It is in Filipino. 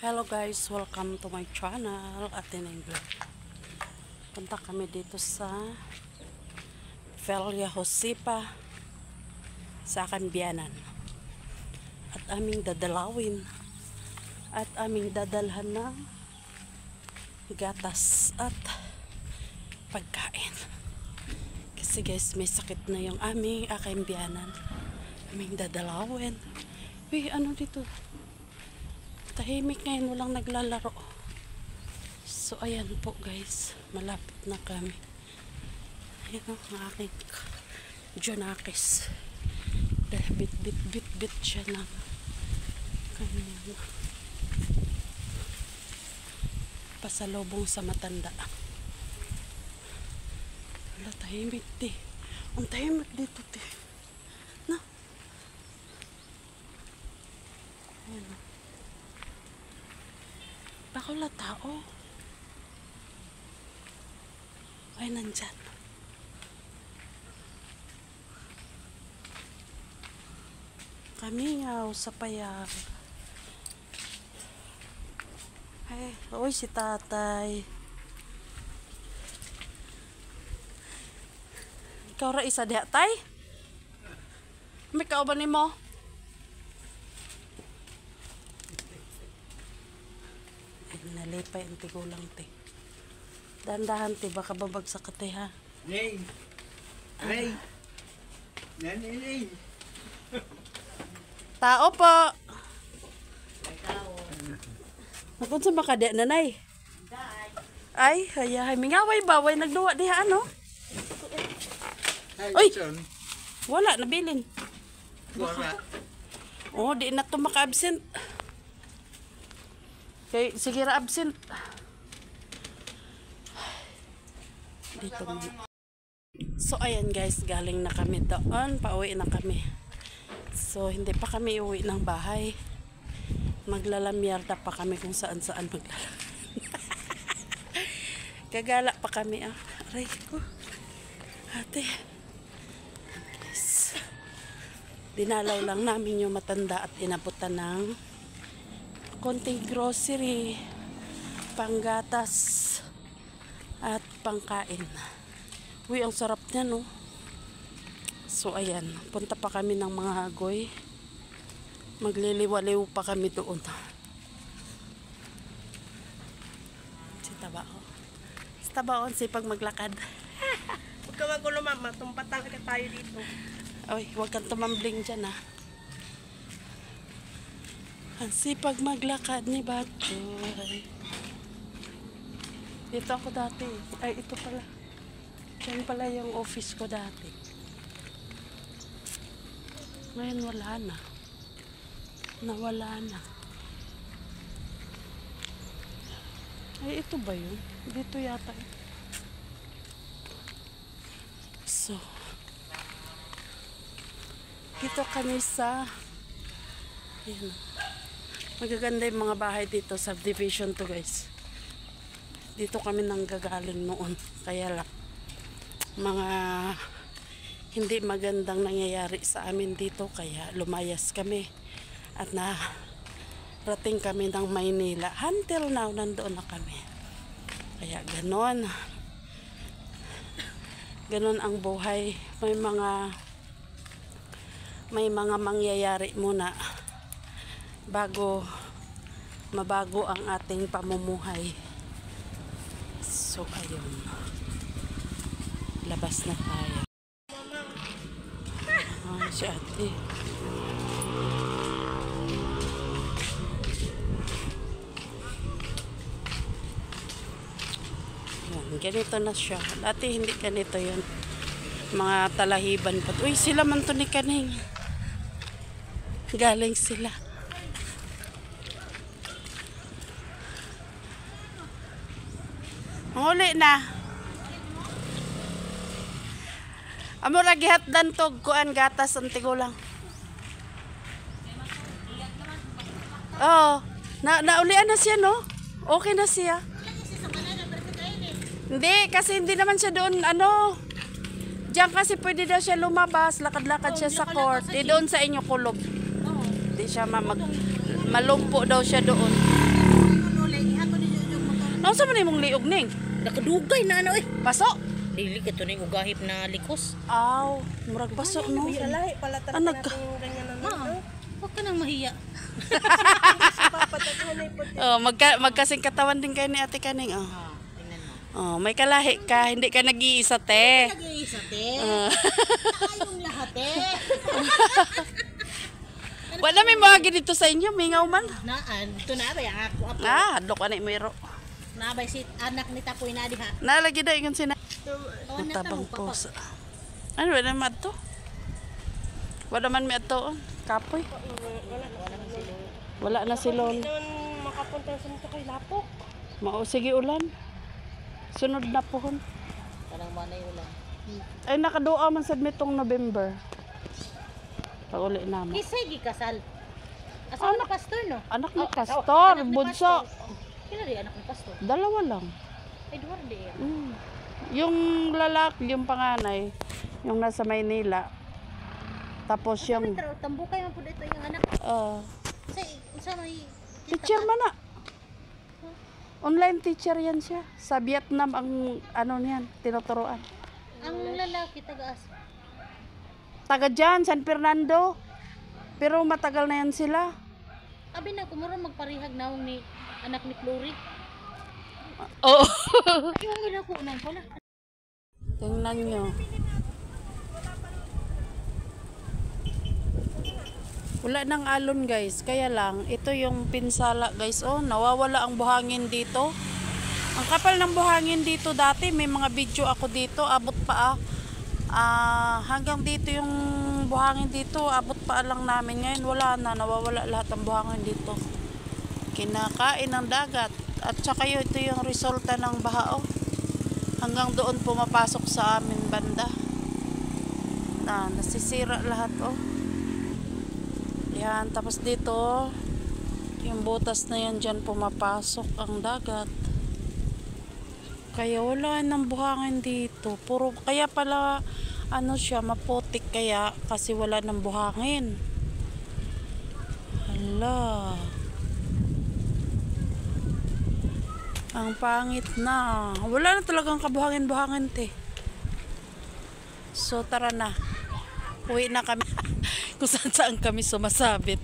Hello guys, welcome to my channel Atineng Vlog. Punta kami dito sa Villa Josipa sa Canbianan. At aming dadalawin at aming dadalhan ng gatas at pagkain. Kasi guys, may sakit na yung aming Canbianan. Aming dadalawin. Uy, ano dito? Tahimik ngayon, walang naglalaro. So ayan po guys, malapit na kami. Ayan ang aking Jonakis. Bit siya ng kanyang pasalubong sa matanda. Wala, tahimik di. Ang tahimik dito di. No? Ayan o. Baka wala tao. Ay, nandyan. Kamingaw sa payag. Ay, oy, si tatay. Ikaw ra isa diha, tay? May kauban ni mo? Nalipay ang tigulang te. Dandahan te, baka babagsak ka te ha. Nay! Nay! Nanay! Tao po! Nakon sa makade nanay? Ay, hayahay. Mingaway ba? Way nagduwa diha ano? Uy! Wala, nabilin. Wala. Oh, di na to maka-absent. Okay, sige ra absent. Dito muna. So ayan guys, galing na kami doon, pauwi na kami. So hindi pa kami uwi ng bahay. Maglalamyarda pa kami kung saan-saan maglalakad. Gagala pa kami ah. Aray ko. Ate. Yes. Dinalaw lang namin yung matanda at inabutan ng konting grocery, panggatas at pangkain. Uy, ang sarap niya no. So ayan, punta pa kami ng mga hagoy. Magliliwaliw pa kami doon. Si Tabao. Si Tabaon, sipag maglakad. Huwag ka magulo mama, tumpatang ka tayo dito. Uy, huwag kang tumambling dyan ah. Ang sipag maglakad ni Batoy. Dito ako dati. Ay, ito pala. Yan pala yung office ko dati. Ngayon wala na. Nawala na. Ay, ito ba yun? Dito yata. So, dito kami sa ayan. Magaganda yung mga bahay dito, subdivision to guys. Dito kami nanggagaling noon. Kaya lang, mga hindi magandang nangyayari sa amin dito. Kaya lumayas kami. At narating kami ng Maynila. Until now, nandoon na kami. Kaya ganon. Ganon ang buhay. May mga mangyayari muna bago mabago ang ating pamumuhay. So ayun, labas na tayo. Si ate yan, ganito na siya. Dati hindi ganito yun, mga talahiban pa. Uy, sila man to ni Kaning, galing sila. Huli na. Amo ra gihatdan tog kuan gatas ang tigulang. Oh, naulian na siya no? Okay na siya. Hindi, kasi hindi naman siya doon ano. Diyan kasi pwede daw siya lumabas, lakad-lakad siya sa court. Doon sa inyo kulob. Hindi siya malumpo daw siya doon. Ano sa man imong liog ning? Nakadugay na ano eh. Paso? Dili ka to na yung ugahip na likos. Aw, murag paso no. Sa lahi pala talaga Anak ka. natin yung ganyan na Ma, huwag ka nang mahiya. papataguhan na ipot. Oh, magkasing katawan din kayo ni Ate Kaning. Oh. Tingnan mo. Oh, may kalahi ka, hindi ka nag-iisa te. Nag-iisa, te. Ah. Tayong lahat, eh. Wala may mga dito sa inyo, mingaw man. Naan, ito na ba yung ako apo. Ah, hadlok ka na imero. Nabay si anak ni Tapoy na diha. Nalagi na ingon sina. Kawan na Tabang tamo, pos. Ano, wala naman ito? Wala man may ito. Kapoy. Wala na si Lol. Noon makapunta sa nito kay Lapok. Mao, sige ulan. Sunod na pohon. Kanang manay ulan. Ay, nakaduwa man sa mitong November. Pauli naman. Kisay gikasal. Asawa na pastor, no? Anak ni Oh, Pastor, anak ni bunso. pastor. Kila rin anak ni pastor. Dalawa lang. Ay, duwar di yan. Yung lalaki, yung panganay, yung nasa Maynila. Tapos yung Pero tambukay man po dito yung anak. Sa may... teacher man na. Online teacher yan siya. Sa Vietnam ang ano niyan, tinuturuan. Ang lalaki taga-as. Taga dyan, San Fernando. Pero matagal na yan sila. Abi na, kumura magparihag na ni anak ni Chloe. Oo. Ay, yung ginako na pala. Tingnan nyo. Wala nang alon guys. Kaya lang, ito yung pinsala guys. Oh, nawawala ang buhangin dito. Ang kapal ng buhangin dito dati. May mga video ako dito. Abot pa hanggang dito yung buhangin dito. Abot pa lang namin. Ngayon wala na. Nawawala lahat ng buhangin dito. Kinakain ng dagat. At saka yun, ito yung resulta ng baha. Oh. Hanggang doon pumapasok sa amin banda. Nasisira lahat. Oh. Yan, tapos dito, yung butas na yan dyan pumapasok ang dagat. Kaya wala nang buhangin dito. Kaya pala, ano siya, maputik kaya kasi wala nang buhangin. Hala. Ang pangit na. Wala na talagang kabuhangin-buhangin, te. So, tara na. Uwi na kami. Kung saan kami sumasabit.